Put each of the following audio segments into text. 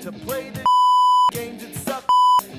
to play the games that suck.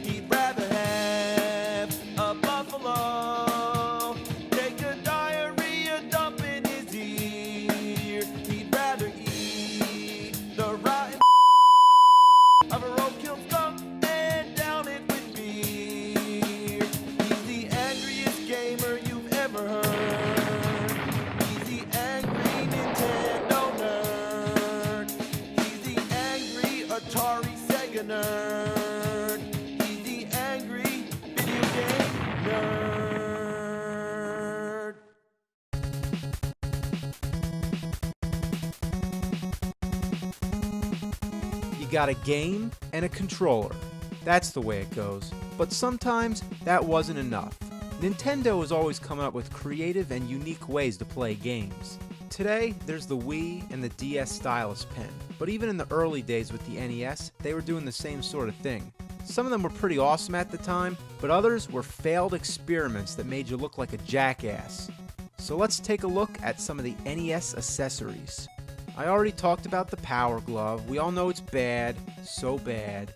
He'd rather have a buffalo take a diarrhea dump in his ear. He'd rather eat the rotten of a roadkill skunk and down it with beer. He's the angriest gamer you've ever heard. He's the angry Nintendo nerd. He's the angry Atari Sega nerd. He's the angry video game nerd. You got a game and a controller. That's the way it goes. But sometimes that wasn't enough. Nintendo is always coming up with creative and unique ways to play games. Today, there's the Wii and the DS stylus pen. But even in the early days with the NES, they were doing the same sort of thing. Some of them were pretty awesome at the time, but others were failed experiments that made you look like a jackass. So let's take a look at some of the NES accessories. I already talked about the Power Glove. We all know it's bad, so bad.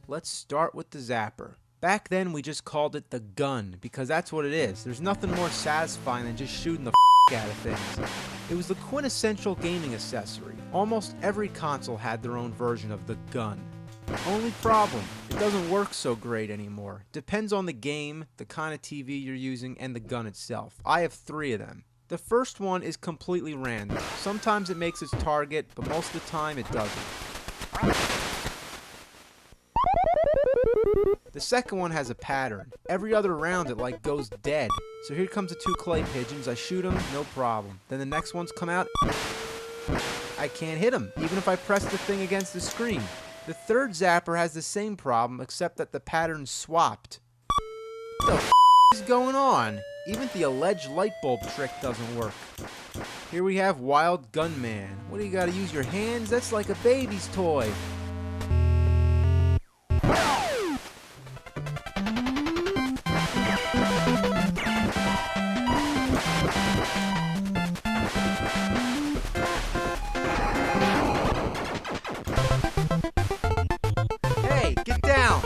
Let's start with the Zapper. Back then we just called it the gun, because that's what it is. There's nothing more satisfying than just shooting the out of things. It was the quintessential gaming accessory. Almost every console had their own version of the gun. Only problem, it doesn't work so great anymore. Depends on the game, the kind of TV you're using, and the gun itself. I have 3 of them. The first one is completely random. Sometimes it makes its target, but most of the time it doesn't. The second one has a pattern. Every other round it like goes dead. So here comes the 2 clay pigeons. I shoot them, no problem. Then the next ones come out. I can't hit them, even if I press the thing against the screen. The third Zapper has the same problem, except that the pattern's swapped. What the is going on? Even the alleged light bulb trick doesn't work. Here we have Wild Gunman. What do you gotta use your hands? That's like a baby's toy. Hey, get down!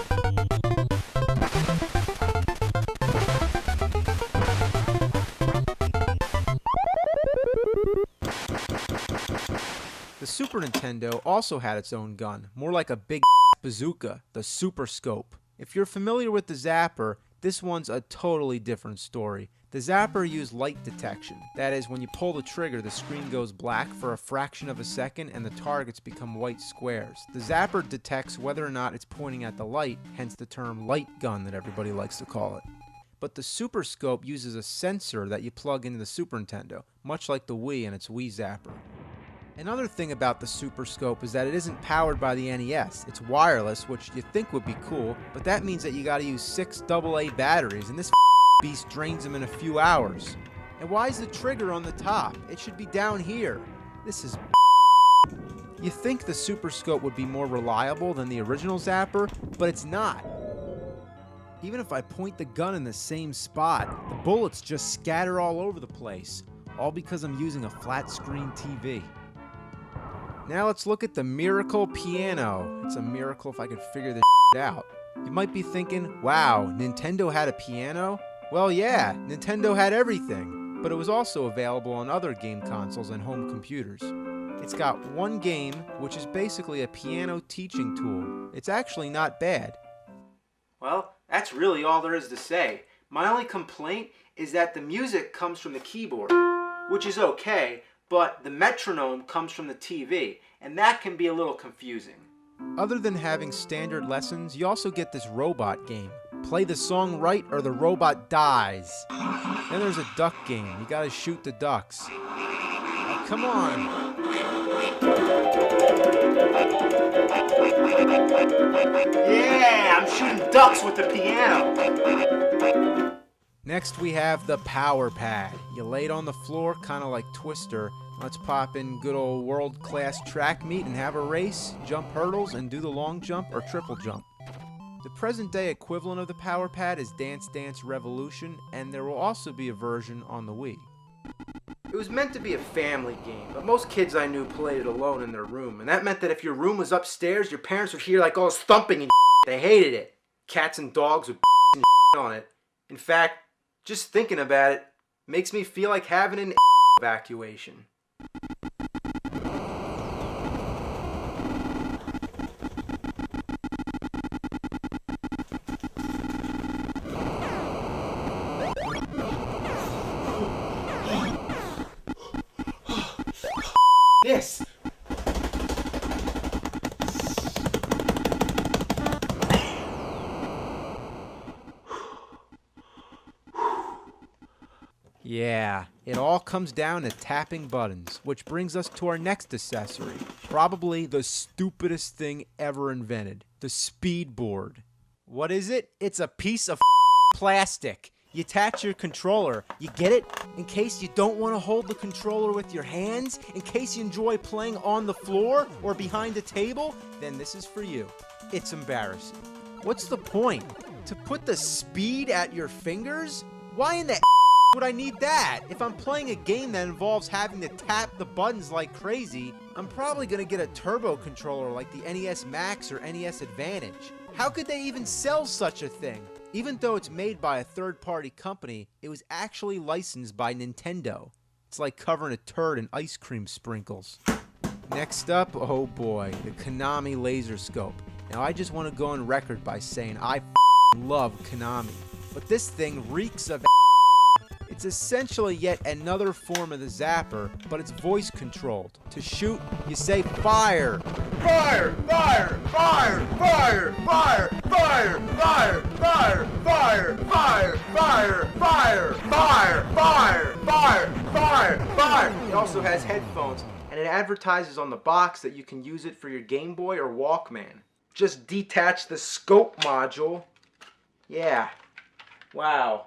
The Super Nintendo also had its own gun, more like a big bazooka, the Super Scope. If you're familiar with the Zapper, this one's a totally different story. The Zapper used light detection. That is, when you pull the trigger, the screen goes black for a fraction of a second and the targets become white squares. The Zapper detects whether or not it's pointing at the light, hence the term light gun that everybody likes to call it. But the Super Scope uses a sensor that you plug into the Super Nintendo, much like the Wii and its Wii Zapper. Another thing about the Super Scope is that it isn't powered by the NES. It's wireless, which you think would be cool, but that means that you gotta use 6 AA batteries, and this beast drains them in a few hours. And why is the trigger on the top? It should be down here. This is You think the Super Scope would be more reliable than the original Zapper, but it's not. Even if I point the gun in the same spot, the bullets just scatter all over the place, all because I'm using a flat screen TV. Now let's look at the Miracle Piano. It's a miracle if I could figure this out. You might be thinking, wow, Nintendo had a piano? Well, yeah, Nintendo had everything, but it was also available on other game consoles and home computers. It's got one game, which is basically a piano teaching tool. It's actually not bad. Well, that's really all there is to say. My only complaint is that the music comes from the keyboard, which is okay, but the metronome comes from the TV, and that can be a little confusing. Other than having standard lessons, you also get this robot game. Play the song right or the robot dies. Then there's a duck game. You gotta shoot the ducks. Oh, come on. Yeah, I'm shooting ducks with the piano. Next we have the Power Pad. You lay it on the floor, kind of like Twister. Let's pop in good old world-class track meet and have a race, jump hurdles, and do the long jump or triple jump. The present-day equivalent of the Power Pad is Dance Dance Revolution, and there will also be a version on the Wii. It was meant to be a family game, but most kids I knew played it alone in their room, and that meant that if your room was upstairs, your parents would hear like all this thumping and They hated it. Cats and dogs would and on it. In fact, just thinking about it makes me feel like having an evacuation. This. Yeah, it all comes down to tapping buttons, which brings us to our next accessory. Probably the stupidest thing ever invented, the speed board. What is it? It's a piece of plastic. You attach your controller. You get it? In case you don't want to hold the controller with your hands, in case you enjoy playing on the floor or behind a table, then this is for you. It's embarrassing. What's the point? To put the speed at your fingers? Why in the would I need that? If I'm playing a game that involves having to tap the buttons like crazy, I'm probably gonna get a turbo controller like the NES Max or NES Advantage. How could they even sell such a thing? Even though it's made by a third-party company, it was actually licensed by Nintendo. It's like covering a turd in ice cream sprinkles. Next up, oh boy, the Konami Laser Scope. Now I just want to go on record by saying I love Konami, but this thing reeks of It's essentially yet another form of the zapper, but it's voice controlled. To shoot, you say fire. Fire! Fire! Fire! Fire! Fire! Fire! Fire! Fire! Fire! Fire! Fire! Fire! Fire! Fire! Fire! Fire! Fire! It also has headphones, and it advertises on the box that you can use it for your Game Boy or Walkman. Just detach the scope module. Yeah. Wow.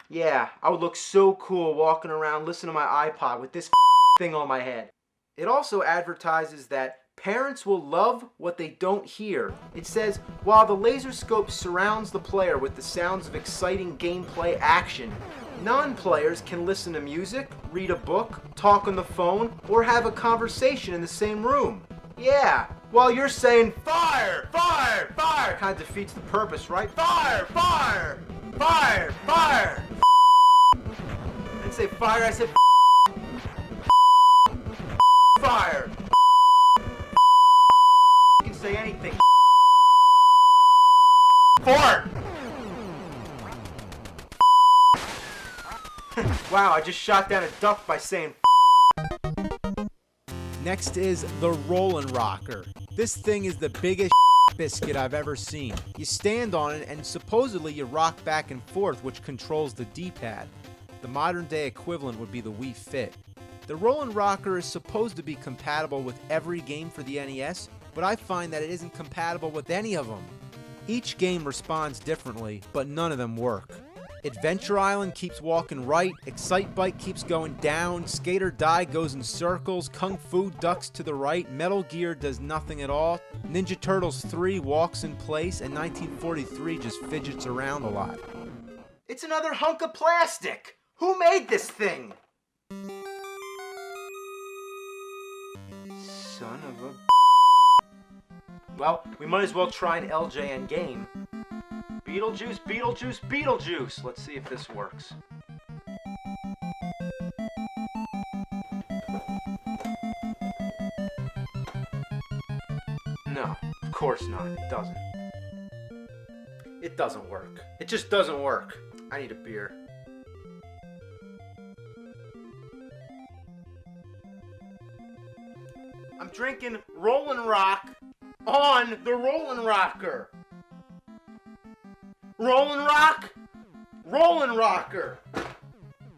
Yeah, I would look so cool walking around listening to my iPod with this thing on my head. It also advertises that parents will love what they don't hear. It says, while the laser scope surrounds the player with the sounds of exciting gameplay action, non-players can listen to music, read a book, talk on the phone, or have a conversation in the same room. Yeah, while you're saying, fire, fire, fire, kind of defeats the purpose, right? Fire, fire, fire, fire. I didn't say fire, I said fire. You can say anything. Fart. Wow, I just shot down a duck by saying Next is the Rollin' Rocker. This thing is the biggest biscuit I've ever seen. You stand on it and supposedly you rock back and forth, which controls the D-pad. The modern day equivalent would be the Wii Fit. The Rollin' Rocker is supposed to be compatible with every game for the NES, but I find that it isn't compatible with any of them. Each game responds differently, but none of them work. Adventure Island keeps walking right, Excite Bike keeps going down, Skate or Die goes in circles, Kung Fu ducks to the right, Metal Gear does nothing at all, Ninja Turtles 3 walks in place, and 1943 just fidgets around a lot. It's another hunk of plastic! Who made this thing? Son of a... Well, we might as well try an LJN game. Beetlejuice, Beetlejuice, Beetlejuice! Let's see if this works. No, of course not. It doesn't. It doesn't work. It just doesn't work. I need a beer. I'm drinking Rollin' Rock on the Rollin' Rocker. Rollin' Rock, Rollin' Rocker.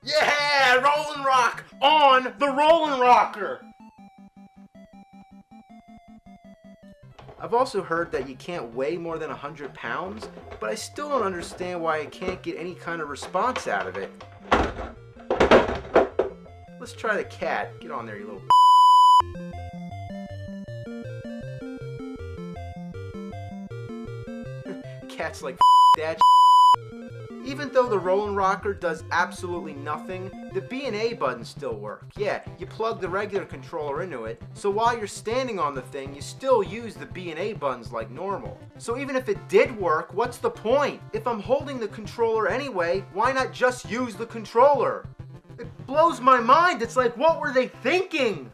Yeah, Rollin' Rock on the Rollin' Rocker. I've also heard that you can't weigh more than 100 pounds, but I still don't understand why I can't get any kind of response out of it. Let's try the cat. Get on there, you little Cat's like that. Even though the Rollin' Rocker does absolutely nothing, The B and A buttons still work. Yeah, you plug the regular controller into it, so while you're standing on the thing, you still use the B and A buttons like normal. So even if it did work, what's the point? If I'm holding the controller anyway, why not just use the controller? It blows my mind. It's like, what were they thinking?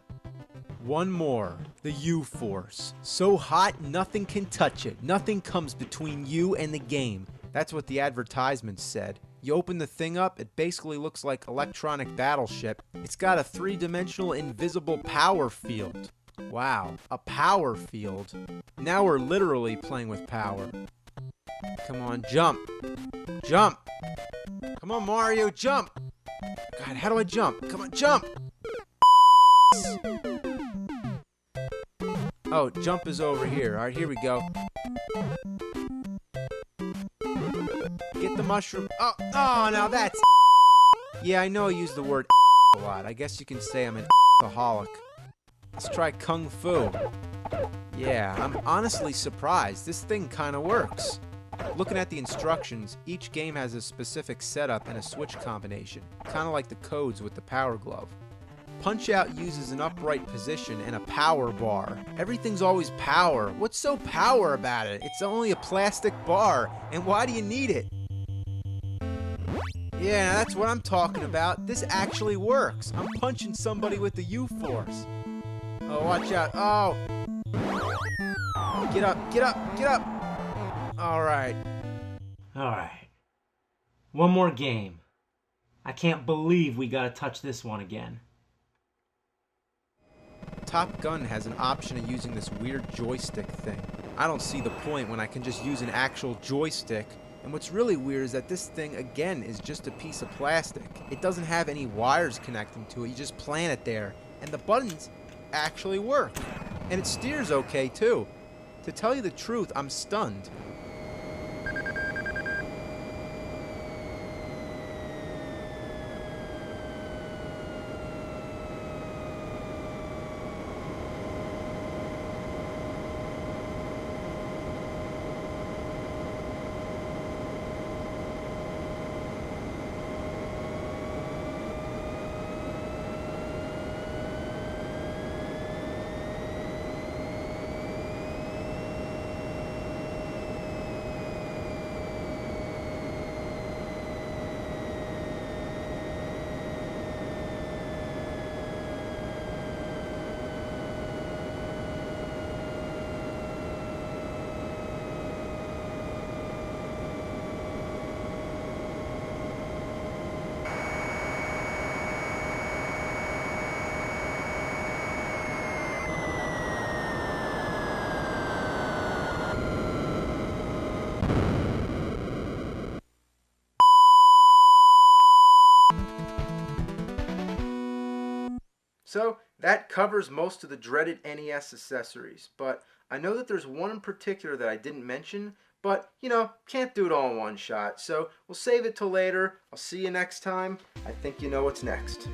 One more. The U-Force. So hot, nothing can touch it. Nothing comes between you and the game. That's what the advertisement said. You open the thing up, it basically looks like electronic battleship. It's got a three-dimensional invisible power field. Wow, a power field. Now we're literally playing with power. Come on, jump. Jump. Come on, Mario, jump. God, how do I jump? Come on, jump. Oh, jump is over here. All right, here we go. Get the mushroom. Oh, now that's... Yeah, I know I use the word a lot. I guess you can say I'm an aholic. Let's try Kung Fu. Yeah, I'm honestly surprised. This thing kind of works. Looking at the instructions, each game has a specific setup and a switch combination, kind of like the codes with the Power Glove. Punch-Out uses an upright position and a power bar. Everything's always power. What's so power about it? It's only a plastic bar, and why do you need it? Yeah, that's what I'm talking about. This actually works. I'm punching somebody with the U-Force. Oh, watch out. Oh. Get up, get up, get up. Alright. Alright. One more game. I can't believe we gotta touch this one again. Top Gun has an option of using this weird joystick thing. I don't see the point when I can just use an actual joystick. And what's really weird is that this thing, again, is just a piece of plastic. It doesn't have any wires connecting to it. You just plant it there. And the buttons actually work. And it steers okay, too. To tell you the truth, I'm stunned. So that covers most of the dreaded NES accessories, but I know that there's one in particular that I didn't mention, but, you know, can't do it all in one shot, so we'll save it till later. I'll see you next time. I think you know what's next.